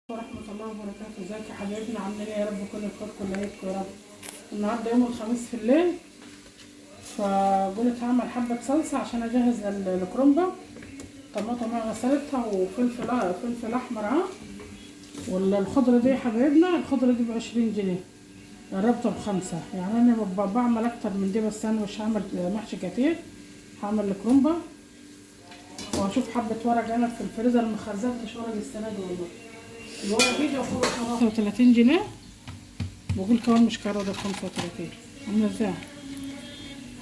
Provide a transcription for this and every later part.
ورحمة الله وبركاته. ازيك يا حبايبنا؟ عاملين ايه؟ يا رب كل الخير كل عيدكم يا رب. النهارده يوم الخميس في الليل، فقلت هعمل حبة صلصة عشان اجهز الكرومبة. طماطم غسلتها وفلفل احمر اهو. والخضرة دي يا حبايبنا، الخضرة دي ب20 جنيه، الربطة ب5. يعني انا بعمل اكتر من دي، بس انا مش هعمل محشي كتير، هعمل الكرومبة. وهشوف حبة ورق عنب في الفريزر، مخزنتش ورق السنة دي والله. الورق دي فوق 35 جنيه، بقول كمان مش كارو ده ب35. عامله ازاي؟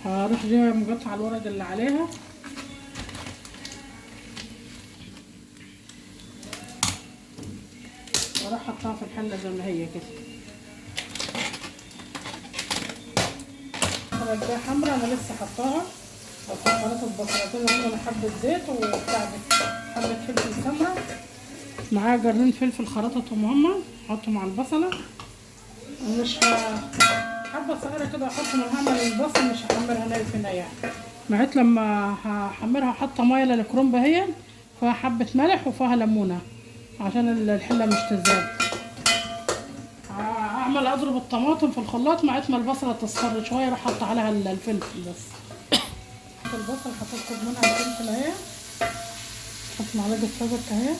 هروح جايه مقطعه الورق اللي عليها، واروح حطها في الحله زي ما هي كده. الورق دي حمرا انا لسه حطاها، حطيت خلطه البصلتين هنا، حبه زيت وبتاع حبه فلفل سمرا، معايا جرنين فلفل خرطتهم هما، احطهم مع البصله. مش حبه صغيره كده احطهم، هعمل البصل مش هحمرها ناي في ناي يعني. معيت لما هحمرها حاطه ميه للكرومبه هي، فيها حبه ملح وفيها ليمونه عشان الحله مش تزاد. هعمل اضرب الطماطم في الخلاط معيت ما البصله تصفر شويه، اروح احط عليها الفلفل بس. حط البصل، حطيت منها الفلفل اهي، حط معلقه صبر اهي.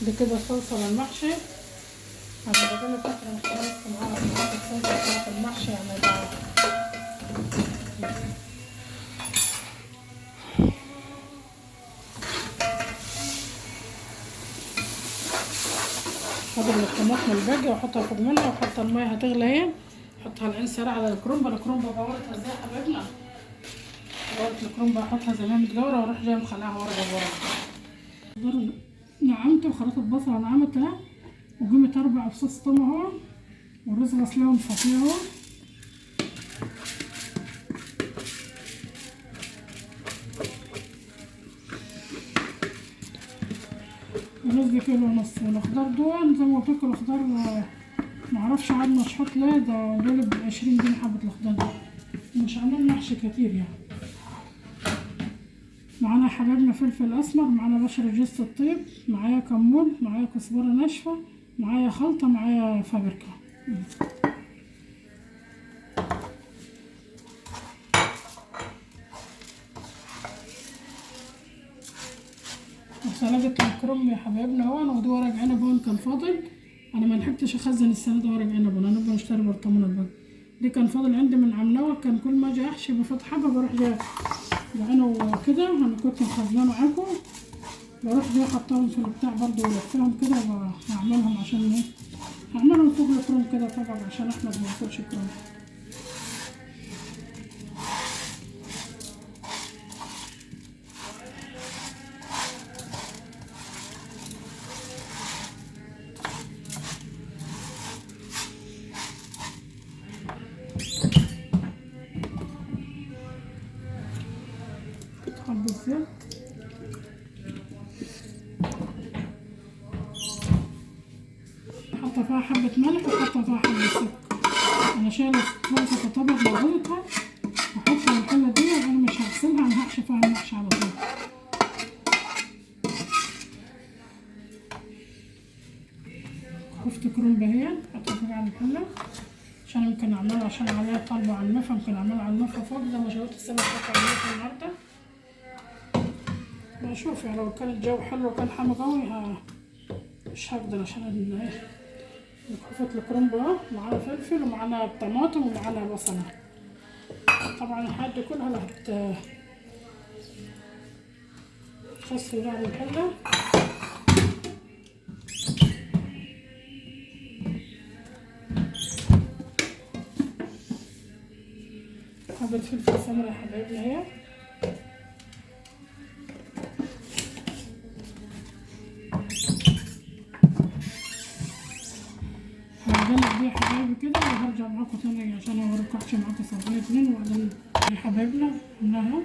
دي كده صلصه للمحشي. انا بقالي فتره مش عارفه معاها الصلصه بتاعت المحشي يعني بقى. هضرب الطماطم الباقي واحطها فوق منها، واحط الميه هتغلي اهي، احطها العين سريع على الكرومبه. الكرومبه بورتها ازاي يا حبايبنا؟ بورت الكرومبه احطها زي ما هي متجوره، واروح جايه مخليها ورقه بورقه. نعمت وخلطت البصله نعمت اهي، وقيمت 4 فصوص توم اهو، والرز غسلهم صفيه اهو. الرز كيلو ونص. والخضار دول زي ما قلت لكم، الخضار معرفش عاد مشحوط ليه، ده دول ب20 جنيه حبة الخضار دي، مش عاملين محشي كتير يعني. معانا يا حبايبنا فلفل اسمر، معانا بشر جوز الطيب، معايا كمون، معايا كزبرة ناشفة، معايا خلطة، معايا فابريكا. سلطة الكرنب يا حبايبنا اهو، ودي ورق عنب اهو كان فاضل. انا ما لحقتش اخزن السنه دي ورق عنب، انا نبقى نشتري برطمانات بقى. دي كان فاضل عندي من عمناوه، كان كل ما اجي احشي بفتح حبه بروح جاي بعينه وكده. انا كنت مخزنه معاكم، بروح جاي حطاهم في البتاع برضه ولفهم كده، وهعملهم عشان ايه، هعملهم فوق الكرنب كده طبعا عشان احمد ما ياكلش الكرنب. حبة زيت، حاطة فيها حبة ملح وحاطة فيها حبة سكر. أنا شايلة صلصة في طبق موجودة، هحطها الحلة دي وأنا مش هغسلها، أنا هحشي فيها المحشي على طول. كفتة كرومب اهي، حطيتها فوق على الحلة عشان يمكن أعملها، عشان عليها طلبة على النفا، يمكن أعملها على النفا فوق زي ما شويت السمك فوق على النفا النهاردة. بشوف يعني لو كان الجو حلو وكان حامي قوي مش هقدر، عشان ايه، كفتة الكرومب اهو، معانا فلفل ومعانا طماطم ومعانا بصلة. طبعا الحاجات دي كلها هتخص بعض الحلة. حبة فلفل سمرا يا حبايبنا اهي، هقلب دي يا حبايبي كده، وهرجع معاكم تاني عشان اوريكم احشي معاكم صباعين اتنين. وبعدين يا حبايبنا عملناها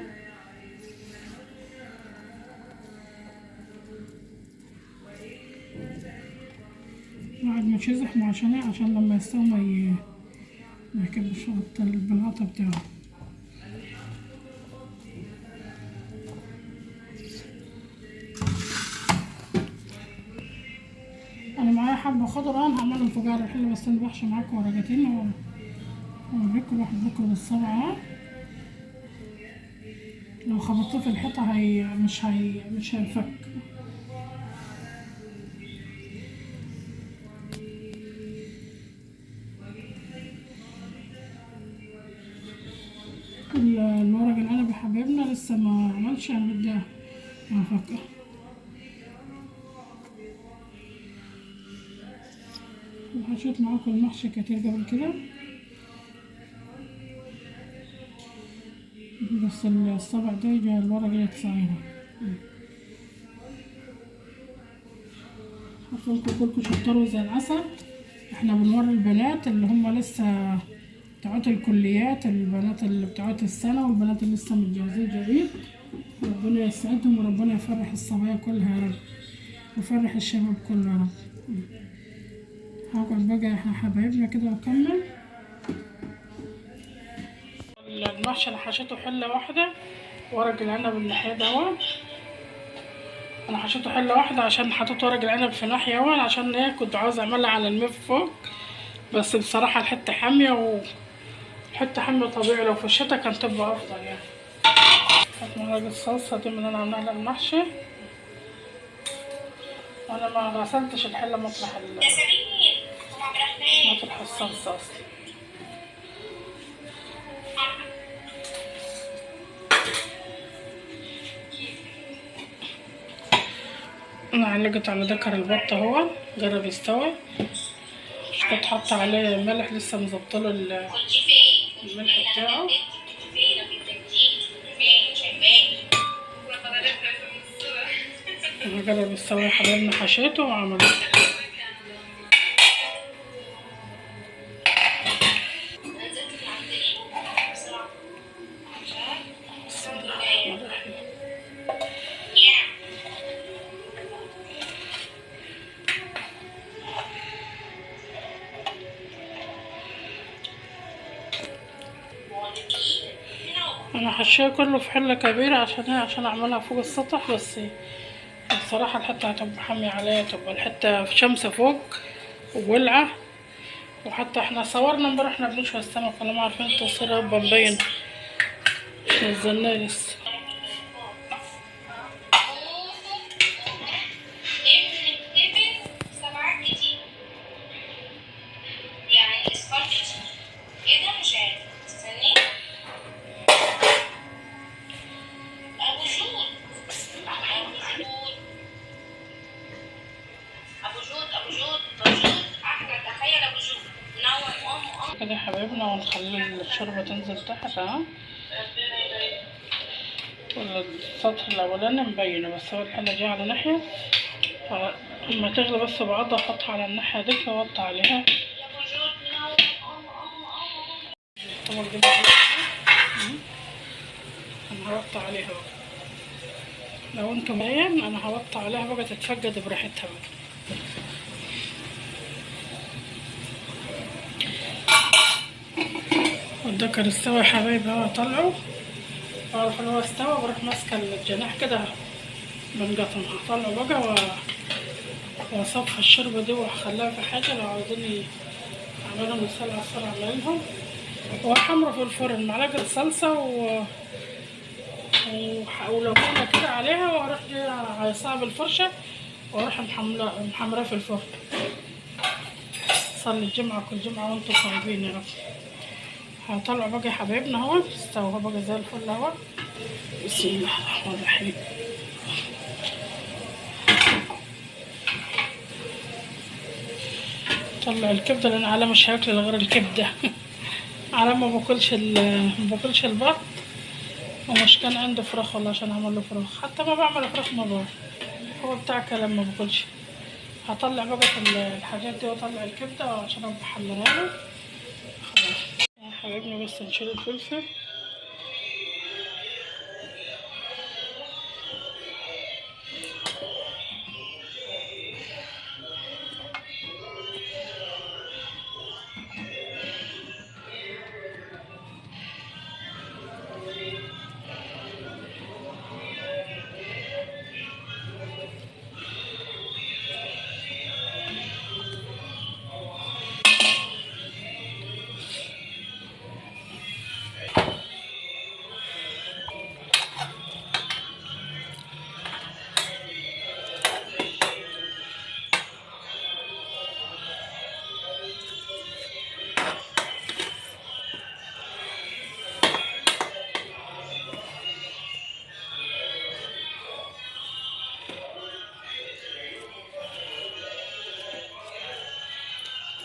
بعد ما تشزح، عشان ايه، عشان لما يستوي ما يكبش البلاطة بتاعه. حبة خضرا هعملهم في قعر الحلة، بس انا بحشي معاكم ورقتين واوريكم واحد بكره بالصبع. لو خبطوه في الحيطة مش هينفك. الورق العنب يا حبايبنا لسه ما عملش، انا بدي انفكه. وحشيت معاكم المحشي كتير قبل كده، بس الصبع ده جا الورق يتصايره. عارفينكم كلكم شطروا زي العسل. احنا بنوري البنات اللي هم لسه بتوعات الكليات، البنات اللي بتوعات السنة، والبنات اللي لسه متجوزين جديد. ربنا يسعدهم وربنا يفرح الصبايا كلها يا رب، ويفرح الشباب كله يا رب. هقعد بقى احنا حبايبنا كده واكمل. المحشي انا حشيته حلة واحدة، ورق العنب الناحية ده انا حشيته حلة واحدة عشان حطيت ورق العنب في ناحية عشان ايه، كنت عاوزة اعملها على الميف فوق، بس بصراحة الحتة حامية وحتة حامية طبيعي، لو في الشتا كان تبقى افضل يعني. حط مرق الصلصة دي من اللي انا عاملاها للمحشي، وانا ما غسلتش الحلة مطرح الصلصة اصلا. انا علقت على ذكر البط اهو، جرب يستوي. مش كنت حاطه عليه ملح، لسه مظبطله الملح بتاعه. انا جرب يستوي يا حبايبنا، حشيته وعملته. بسم الله الرحمن الرحيم. انا حشيه كله في حله كبيره عشان اعملها فوق السطح، بس بصراحه الحته هتبقى حاميه عليا، تبقى الحته في شمس فوق وولعه. وحتى احنا صورنا امبارح احنا بنشوي السمك، ولا ما عارفين التصوير هيبقى مبين، مش نزلناه لسه. كده يا حبايبنا، ونخلي الشوربة تنزل تحت اهو، والسطح الاولاني مبينه، بس هو الحلة جايه على ناحية، لما تغلي بس بعضها احطها على الناحية دي واوطي عليها. طبعا دي انا هوطي عليها بقى، لو انتم باين انا هوطي عليها بقى تتفقد براحتها بقى. والدكر استوى يا حبايبي اهو، طلعوا. اعرف ان هو استوى، بروح ماسكه الجناح كده بنقطمها، هطلعه بقى واصفي الشوربه دي واخليها في حاجه، لو عاوزين اعملهم لسان عصفر اعملهم. واحمره في الفرن معلقه صلصه وليمونه كده عليها، واروح عايصاها بالفرشه واروح محمراه في الفرن. صلي الجمعه كل جمعه وانتم طيبين يا رب. هطلع بقى يا حبايبنا اهو، استوى بقى زي الفل اهو. بسم الله الرحمن الرحيم. طلع الكبده، لان على مش هاكل غير الكبده على ما باكلش البط، ومش كان عنده فراخ والله عشان اعمل له فراخ، حتى ما بعمل فراخ ما هو بتاع كلام ما باكلش. هطلع بقى الحاجات دي واطلع الكبده عشان ابقى احمرها له. خلاص يا حبايبنا، بس نشيل الفلفل.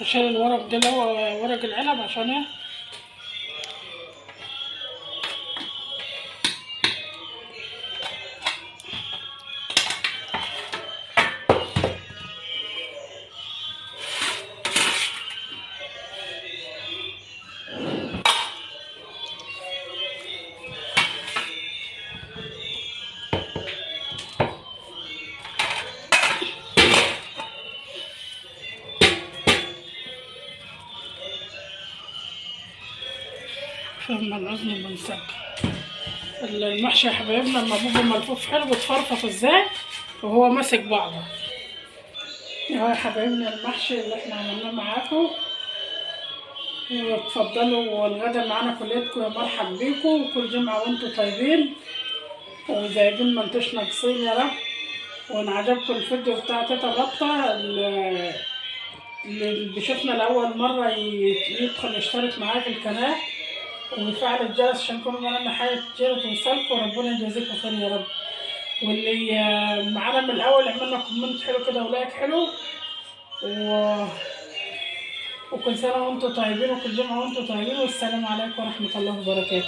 شايل الورق ده اللي هو ورق العنب عشان ايه؟ عشان ما العزم بنسك. المحشي يا حبايبنا لما بيبقى ملفوف حلو بتفرفط ازاي وهو ماسك بعضه. اهو يا حبايبنا المحشي اللي احنا عملناه معاكم. اتفضلوا الغدا معانا كليتكم، يا مرحب بيكم، وكل جمعة وانتم طيبين وزايدين ما انتوش ناقصين يا رب. وان عجبكم الفيديو بتاع تيتا بطة، اللي بيشوفنا لأول مرة يدخل يشترك معايا في القناة ويفعل الجرس عشان كل ما نعمل حاجة تجيله توصلكم، وربنا يجازيكم خير يا رب. واللي معانا من الأول عملنا كومنت حلو كده ولايك حلو وكل سنة وانتم طيبين، وكل جمعة وانتم طيبين، والسلام عليكم ورحمة الله وبركاته.